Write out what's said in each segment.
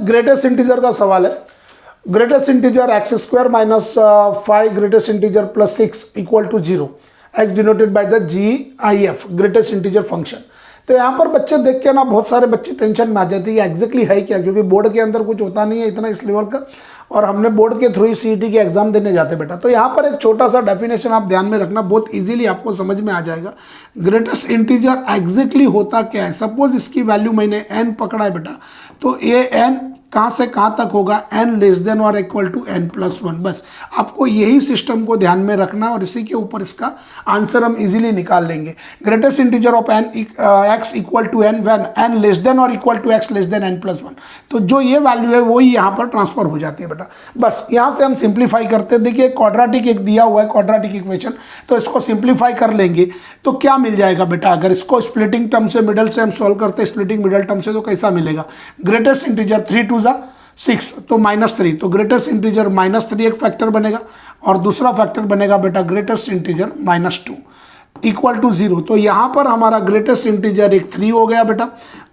Greatest integer का सवाल है। Greatest integer x square minus 5 greatest integer plus 6 equal to 0, x denoted by the GIF greatest integer function. तो यहाँ पर बच्चे देख के ना बहुत सारे बच्चे टेंशन में आ जाते हैं एग्जैक्टली है क्या, क्योंकि बोर्ड के अंदर कुछ होता नहीं है इतना इस लेवल का, और हमने बोर्ड के थ्रू ही CET के एग्जाम देने जाते बेटा। तो यहाँ पर एक छोटा सा डेफिनेशन आप ध्यान में रखना, बहुत इजीली आपको समझ में आ जाएगा। ग्रेटेस्ट इंटीजर एग्जैक्टली होता क्या है। सपोज इसकी वैल्यू मैंने n पकड़ा है बेटा, तो ये n कहाँ से कहाँ तक होगा, n लेस देन और इक्वल टू n+1। बस आपको यही सिस्टम को ध्यान में रखना और इसी के ऊपर इसका आंसर हम इजीली निकाल लेंगे। Greatest integer of x equal to n when n less than और equal to x less than n+1। तो जो ये वैल्यू है वही यहाँ पर ट्रांसफर हो जाती है बेटा। बस यहाँ से हम सिंप्लीफाई करते हैं। देखिए क्वाड्रेटिक एक दिया हुआ है, क्वाड्रेटिक इक्वेशन, तो इसको सिंप्लीफाई कर लेंगे तो क्या मिल जाएगा बेटा। अगर इसको स्प्लिटिंग टर्म से मिडल से हम सॉल्व करते हैं, स्प्लिटिंग मिडल टर्म से, तो कैसा मिलेगा। ग्रेटेस्ट इंटीजर 3 2 6 तो -3, तो ग्रेटेस्ट इंटीजर -3 एक फैक्टर बनेगा और दूसरा फैक्टर बनेगा बेटा ग्रेटेस्ट इंटीजर -2 इक्वल टू 0। तो यहाँ पर हमारा ग्रेटेस्ट इंटीजर एक 3 हो गया बेटा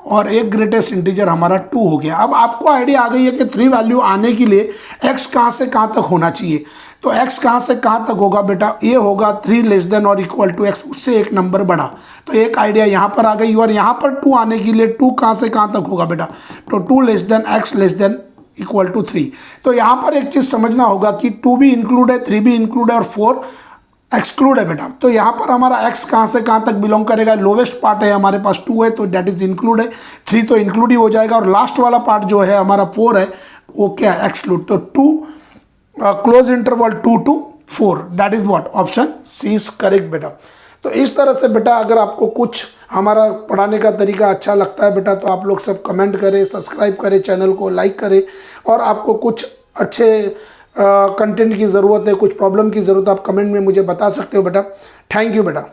और एक ग्रेटेस्ट इंटीजर हमारा 2 हो गया। अब आपको आइडिया आ गई है कि 3 वैल्यू आने के लिए x कहाँ से कहाँ तक होना चाहिए। तो x कहाँ से कहाँ तक होगा बेटा, ये होगा 3 लेस देन और इक्वल टू x, उससे एक नंबर बढ़ा। तो एक आइडिया यहाँ पर आ गई। और यहाँ पर 2 आने के लिए 2 कहाँ से कहाँ तक होगा बेटा, तो 2 less than x less than equal to 3। तो यहाँ पर एक चीज़ समझना होगा कि 2 भी इंक्लूड है, 3 भी इंक्लूड है और 4 एक्सक्लूड है बेटा। तो यहाँ पर हमारा x कहाँ से कहाँ तक बिलोंग करेगा, लोवेस्ट पार्ट है हमारे पास 2 है तो डेट इज इंक्लूड है, 3 तो इंक्लूड ही हो जाएगा, और लास्ट वाला पार्ट जो है हमारा 4 है वो क्या है, एक्सक्लूड। तो 2 close interval 2 to 4 that is what, option C is correct बेटा। तो इस तरह से बेटा अगर आपको कुछ हमारा पढ़ाने का तरीका अच्छा लगता है बेटा, तो आप लोग सब कमेंट करें, सब्सक्राइब करें, चैनल को लाइक करें, और आपको कुछ अच्छे कंटेंट की ज़रूरत है, कुछ प्रॉब्लम की ज़रूरत है, आप कमेंट में मुझे बता सकते हो बेटा। थैंक यू बेटा।